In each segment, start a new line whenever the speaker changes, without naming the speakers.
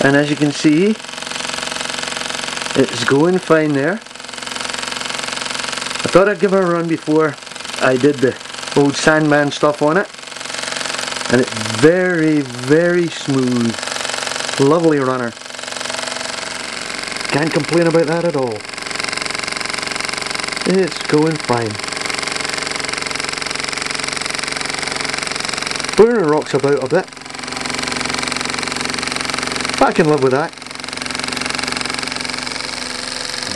and as you can see, it's going fine there. I thought I'd give her a run before I did the old Sandman stuff on it, and it's very, very smooth. Lovely runner. Can't complain about that at all. It's going fine. Burner rocks about a bit, but I can live with that.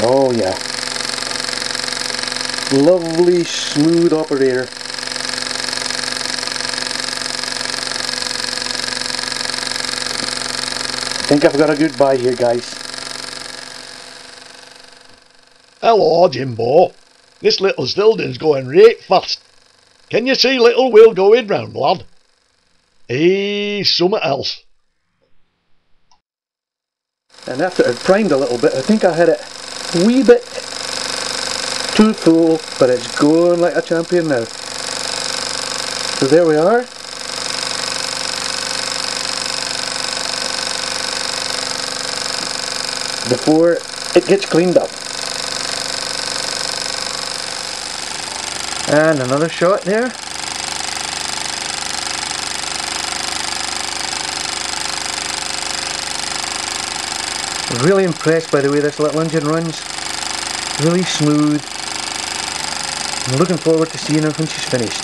Oh yeah. Lovely smooth operator. I think I've got a good buy here, guys.
Hello, Jimbo. This little Cyldon's going right fast. Can you see little wheel going round, lad? Something else.
And after it primed a little bit, I think I had it a wee bit too full, but it's going like a champion now. So there we are. Before it gets cleaned up. And another shot there. Really impressed by the way this little engine runs. Really smooth. I'm looking forward to seeing her when she's finished.